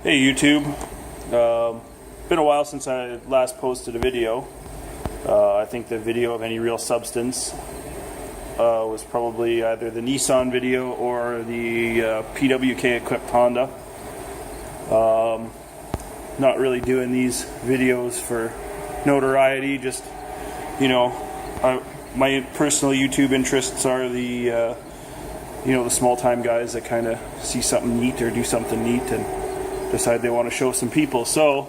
Hey YouTube, been a while since I last posted a video. I think the video of any real substance was probably either the Nissan video or the PWK equipped Honda. Not really doing these videos for notoriety, just, you know, my personal YouTube interests are the the small time guys that kind of see something neat or do something neat and decide they want to show some people. So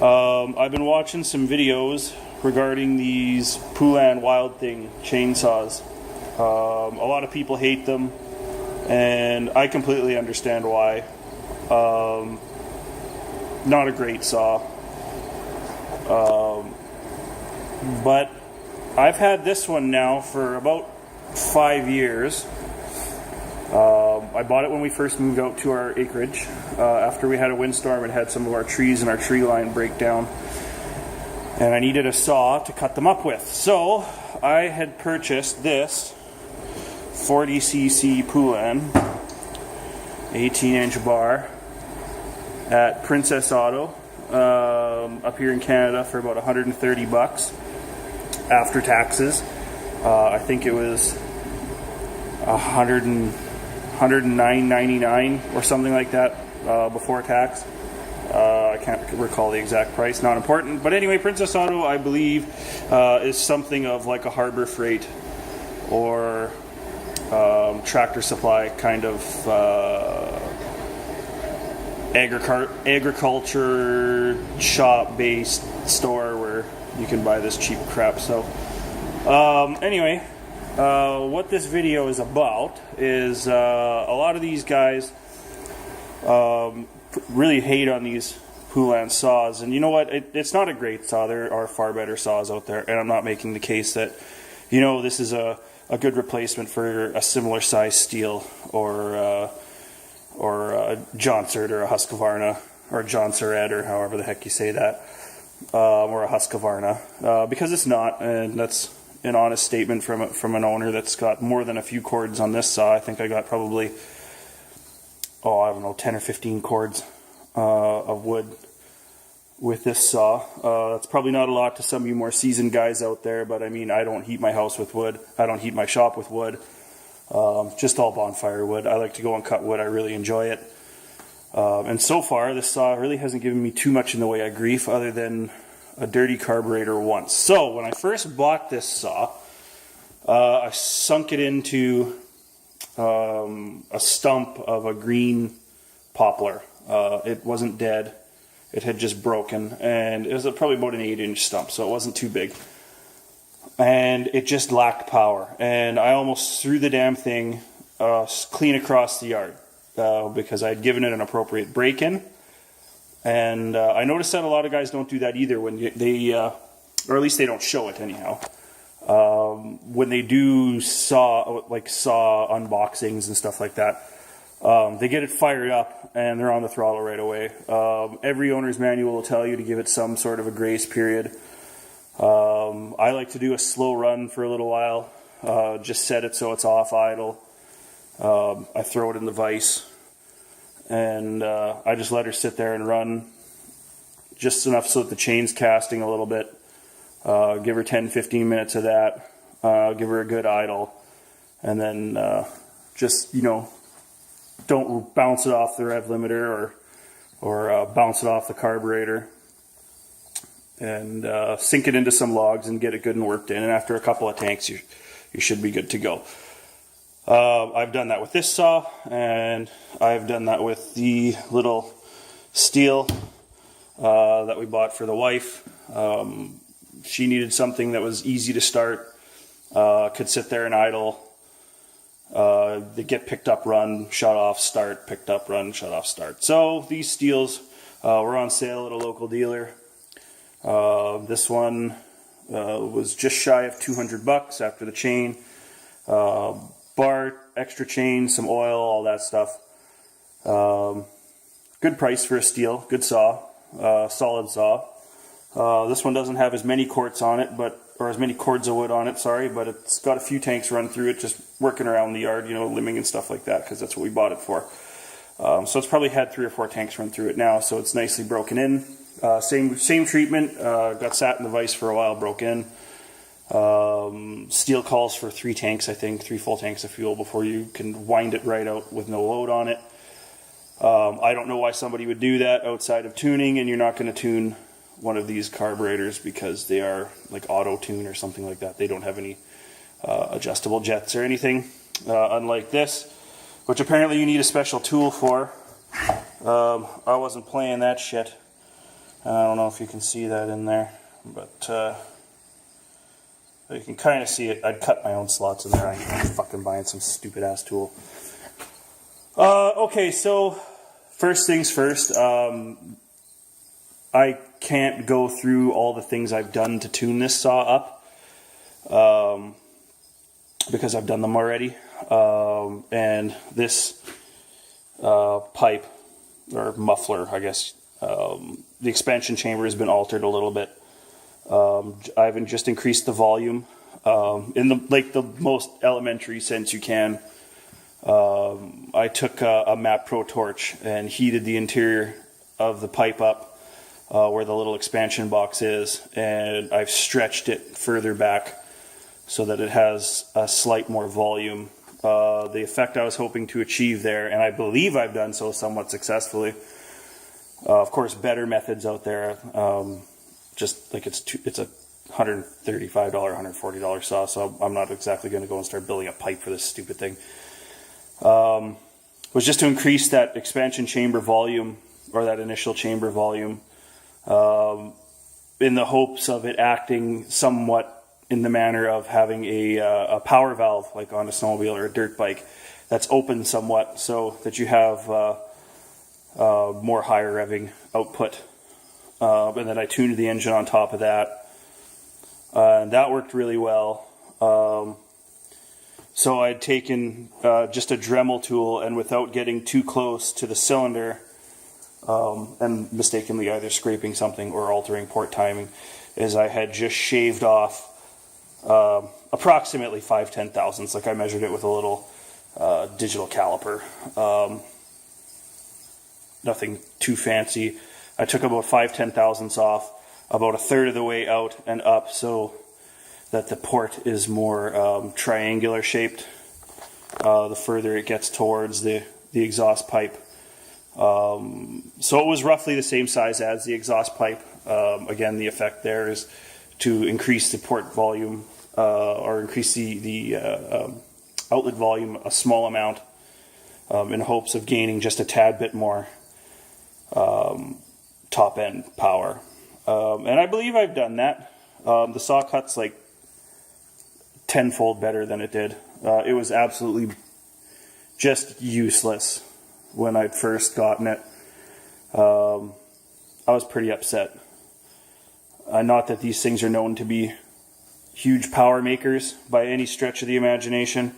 I've been watching some videos regarding these Poulan Wild Thing chainsaws. A lot of people hate them, and I completely understand why. Not a great saw, but I've had this one now for about 5 years. I bought it when we first moved out to our acreage. After we had a windstorm and had some of our trees in our tree line break down, and I needed a saw to cut them up with. So I had purchased this 40cc Poulan 18-inch bar at Princess Auto up here in Canada for about $130 after taxes. I think it was $109.99 or something like that before tax. I can't recall the exact price, not important. But anyway, Princess Auto, I believe, is something of like a Harbor Freight or Tractor Supply kind of agriculture shop-based store where you can buy this cheap crap. So anyway, what this video is about is a lot of these guys really hate on these Poulan saws, and you know what, it's not a great saw. There are far better saws out there, and I'm not making the case that, you know, this is a good replacement for a similar size Stihl or a Johnsert or a Husqvarna or a Johnseret or however the heck you say that, or a Husqvarna, because it's not, and that's an honest statement from an owner that's got more than a few cords on this saw. I think I got probably, I don't know, 10 or 15 cords of wood with this saw. That's probably not a lot to some of you more seasoned guys out there, but I mean, I don't heat my house with wood. I don't heat my shop with wood. Just all bonfire wood. I like to go and cut wood. I really enjoy it. And so far, this saw really hasn't given me too much in the way of grief other than a dirty carburetor once. So when I first bought this saw, I sunk it into a stump of a green poplar. It wasn't dead. It had just broken, and it was probably about an 8-inch stump, so it wasn't too big. And it just lacked power, and I almost threw the damn thing clean across the yard because I had given it an appropriate break-in. And I noticed that a lot of guys don't do that either when they, or at least they don't show it anyhow. When they do saw unboxings and stuff like that, they get it fired up and they're on the throttle right away. Every owner's manual will tell you to give it some sort of a grace period. I like to do a slow run for a little while, just set it so it's off idle. I throw it in the vise, and I just let her sit there and run just enough so that the chain's casting a little bit. Give her 10-15 minutes of that, give her a good idle, and then just, you know, don't bounce it off the rev limiter or bounce it off the carburetor, and sink it into some logs and get it good and worked in, and after a couple of tanks you should be good to go. I've done that with this saw, and I've done that with the little Stihl that we bought for the wife. She needed something that was easy to start, could sit there and idle. They get picked up, run, shut off, start, picked up, run, shut off, start. So these Stihls were on sale at a local dealer. This one was just shy of $200 after the chain, bar, extra chain, some oil, all that stuff. Good price for a Stihl, good saw, solid saw. This one doesn't have as many cords on it, or as many cords of wood on it, sorry, but it's got a few tanks run through it, just working around the yard, you know, limbing and stuff like that, because that's what we bought it for. So it's probably had 3 or 4 tanks run through it now, so it's nicely broken in. Same treatment, got sat in the vise for a while, broke in. Stihl calls for 3 tanks, I think, 3 full tanks of fuel before you can wind it right out with no load on it. I don't know why somebody would do that outside of tuning, and you're not going to tune one of these carburetors because they are like auto tune or something like that. They don't have any adjustable jets or anything, unlike this, which apparently you need a special tool for. I wasn't playing that shit. I don't know if you can see that in there, but you can kind of see it. I'd cut my own slots in there. I ain't fucking buying some stupid ass tool. Okay, so first things first. I can't go through all the things I've done to tune this saw up because I've done them already. And this pipe, or muffler, I guess, the expansion chamber has been altered a little bit. I've just increased the volume in the most elementary sense you can. I took a MAP Pro torch and heated the interior of the pipe up where the little expansion box is, and I've stretched it further back so that it has a slight more volume. The effect I was hoping to achieve there, and I believe I've done so somewhat successfully. Of course, better methods out there. Just like it's a $135, $140 saw, so I'm not exactly going to go and start building a pipe for this stupid thing. Was just to increase that expansion chamber volume, or that initial chamber volume, in the hopes of it acting somewhat in the manner of having a power valve, like on a snowmobile or a dirt bike, that's open somewhat, so that you have more higher revving output. And then I tuned the engine on top of that, and that worked really well. So I'd taken just a Dremel tool, and without getting too close to the cylinder, and mistakenly either scraping something or altering port timing, is I had just shaved off approximately 5/10 thousandths. Like I measured it with a little digital caliper. Nothing too fancy. I took about 5/10 thousandths off, about a third of the way out and up, so that the port is more triangular shaped the further it gets towards the exhaust pipe. So it was roughly the same size as the exhaust pipe. Again, the effect there is to increase the port volume or increase the outlet volume a small amount in hopes of gaining just a tad bit more top end power. And I believe I've done that. The saw cut's like tenfold better than it did. It was absolutely just useless when I'd first gotten it. I was pretty upset. Not that these things are known to be huge power makers by any stretch of the imagination.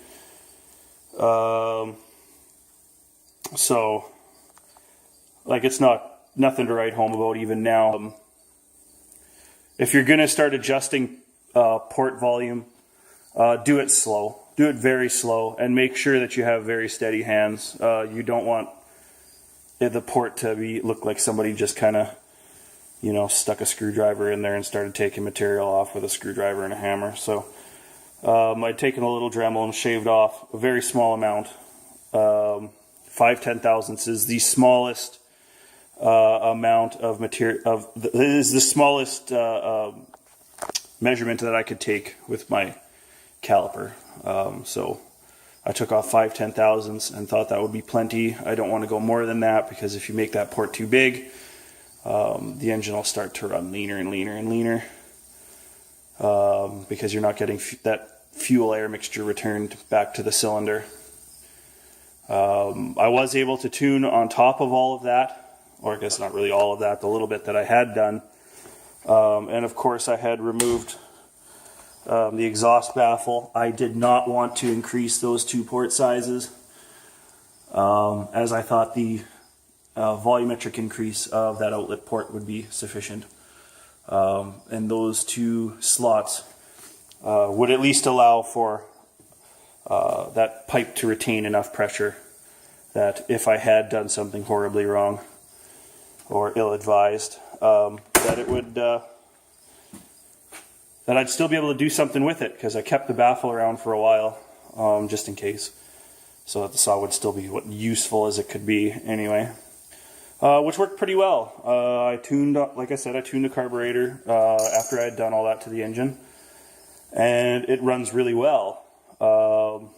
So, like, it's nothing to write home about even now. If you're going to start adjusting port volume, do it slow. Do it very slow, and make sure that you have very steady hands. You don't want the port to look like somebody just kind of, stuck a screwdriver in there and started taking material off with a screwdriver and a hammer. So I'd taken a little Dremel and shaved off a very small amount. 5/10 thousandths is the smallest amount of material. Is the smallest measurement that I could take with my caliper. So I took off 5/10 thousandths and thought that would be plenty. I don't want to go more than that, because if you make that port too big, the engine will start to run leaner and leaner and leaner, because you're not getting that fuel air mixture returned back to the cylinder. I was able to tune on top of all of that, or I guess not really all of that, the little bit that I had done. And of course I had removed the exhaust baffle. I did not want to increase those 2 port sizes, as I thought the volumetric increase of that outlet port would be sufficient. And those 2 slots would at least allow for that pipe to retain enough pressure that if I had done something horribly wrong or ill-advised, that it would that I'd still be able to do something with it, because I kept the baffle around for a while, just in case, so that the saw would still be useful as it could be anyway. Which worked pretty well. I tuned, like I said, I tuned the carburetor after I had done all that to the engine, and it runs really well. Of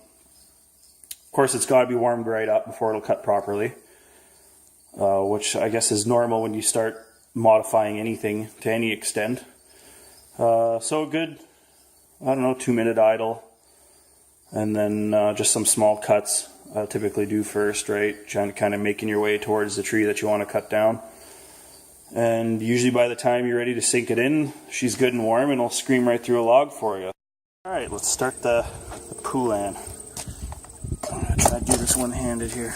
course, it's got to be warmed right up before it'll cut properly, which I guess is normal when you start modifying anything to any extent. So good, I don't know, 2-minute idle, and then just some small cuts I typically do first, right? Kind of making your way towards the tree that you want to cut down. And usually by the time you're ready to sink it in, she's good and warm, and it'll scream right through a log for you. Alright, let's start the Poulan. I'm going to try to do this one-handed here.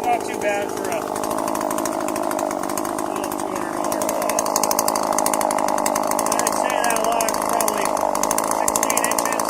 Not too bad for a little $200 saw. I'd say that log's probably 16 inches.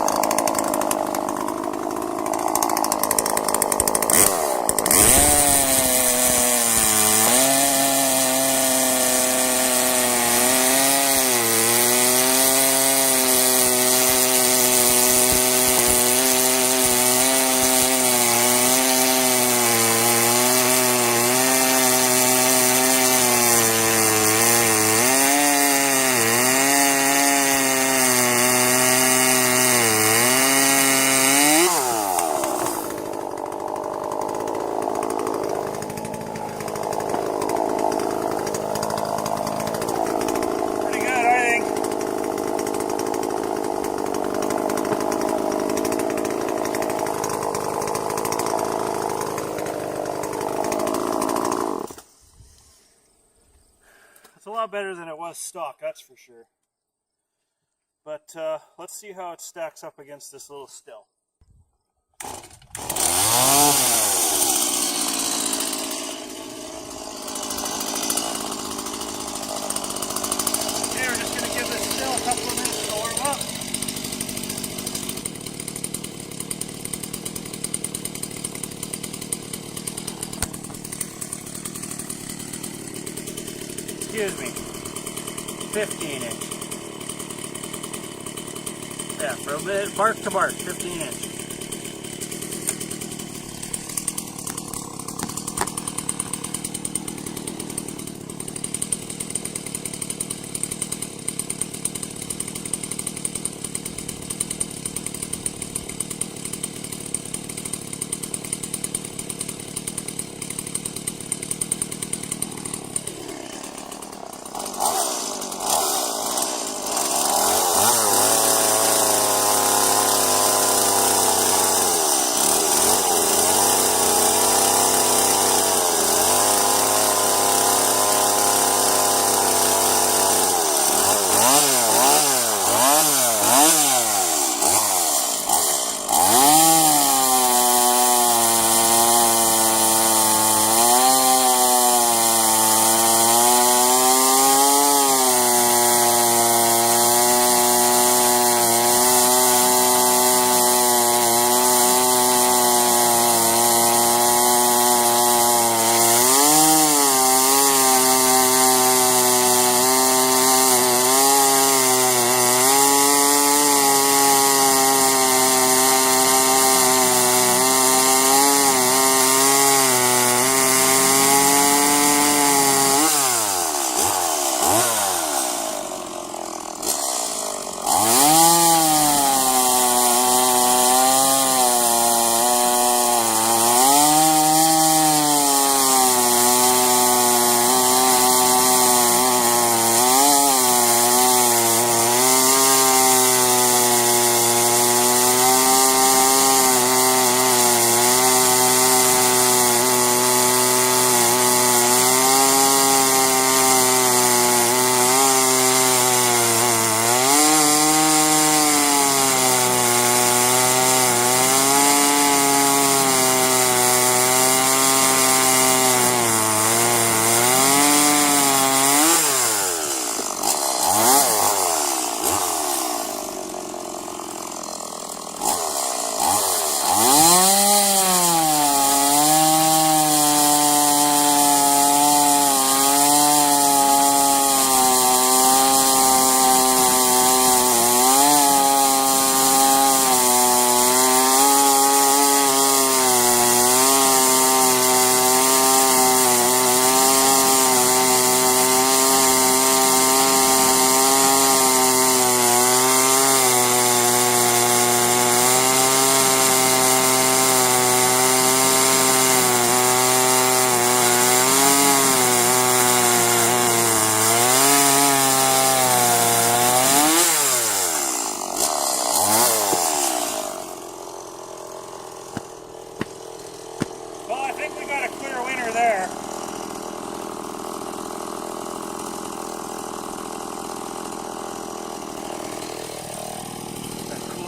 A lot better than it was stock, that's for sure. But let's see how it stacks up against this little Stihl. excuse me, 15 inch. Yeah, from bark to bark, 15 inch.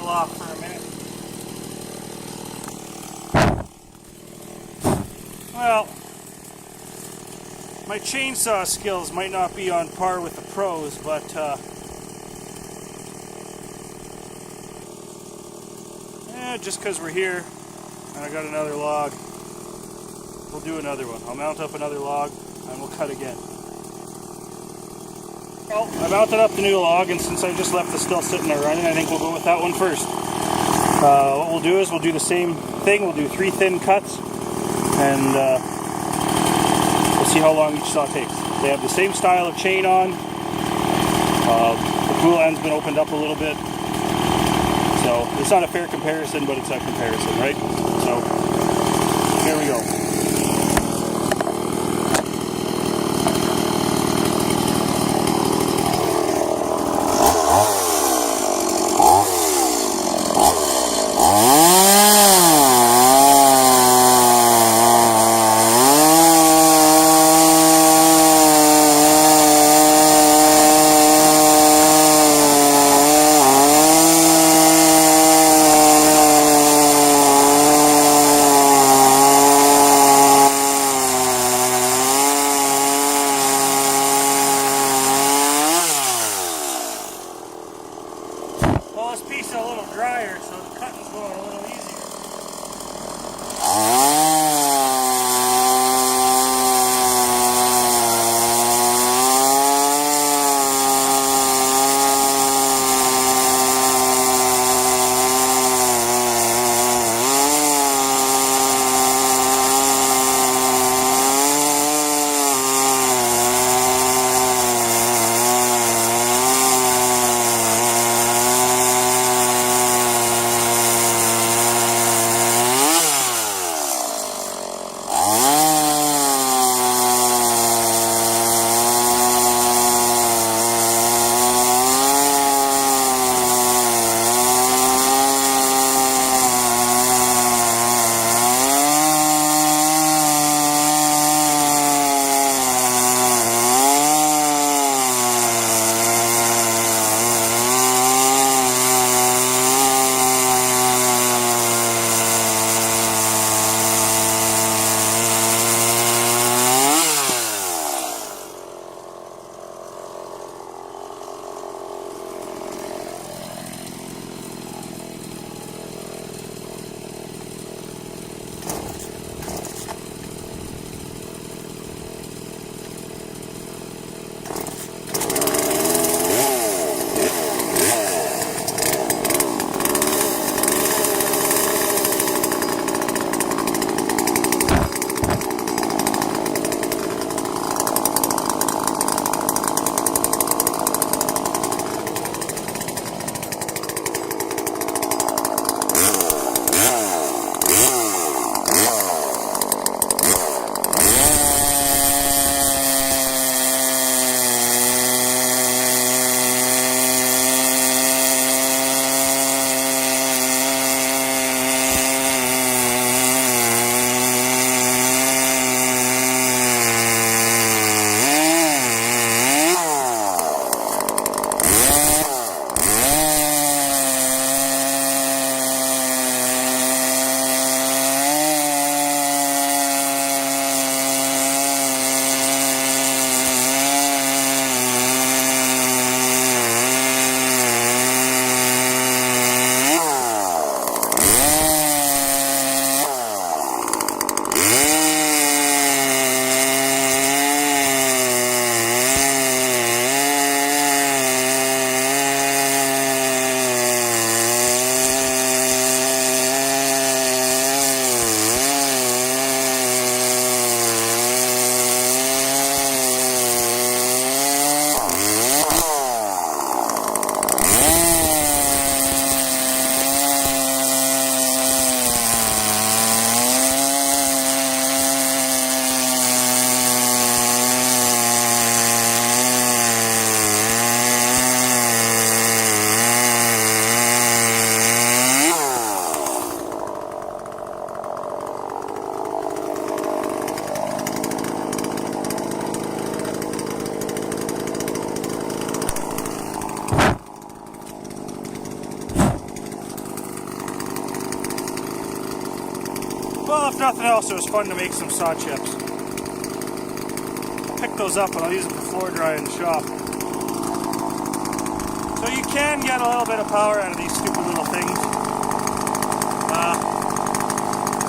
Off for a minute. Well, my chainsaw skills might not be on par with the pros, but just because we're here and I got another log, we'll do another one. I'll mount up another log and we'll cut again. Well, I mounted up the new log, and since I just left the Stihl sitting there running, I think we'll go with that one first. What we'll do is we'll do the same thing. We'll do 3 thin cuts, and we'll see how long each saw takes. They have the same style of chain on. The Poulan's been opened up a little bit, so it's not a fair comparison, but it's a comparison, right? So here we go. Well, if nothing else, it was fun to make some saw chips. I'll pick those up and I'll use them for floor dry in the shop. So you can get a little bit of power out of these stupid little things.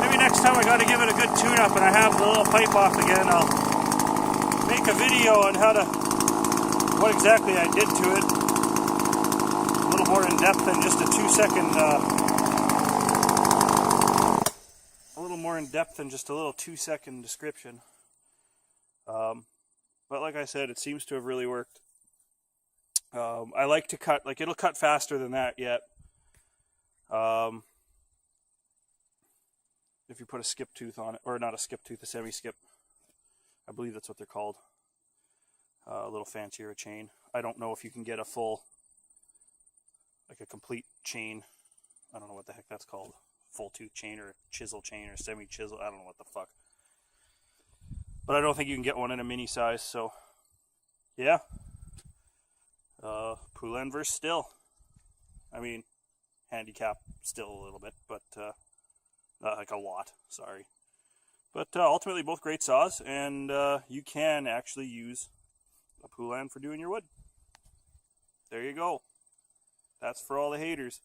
Maybe next time I got to give it a good tune-up and I have the little pipe off again, I'll make a video on what exactly I did to it. A little more in depth than just a 2-second. A little more in depth than just a little 2-second description. But like I said, it seems to have really worked. I like to cut, like it'll cut faster than that yet. If you put a skip tooth on it, or not a skip tooth, a semi-skip. I believe that's what they're called. A little fancier chain. I don't know if you can get a full, like a complete chain. I don't know what the heck that's called. Full tooth chain or chisel chain or semi-chisel. I don't know what the fuck. But I don't think you can get one in a mini size, so yeah. Poulan vs Sthil. I mean, handicap still a little bit, but not like a lot, sorry. But ultimately both great saws, and you can actually use a Poulan for doing your wood. There you go. That's for all the haters.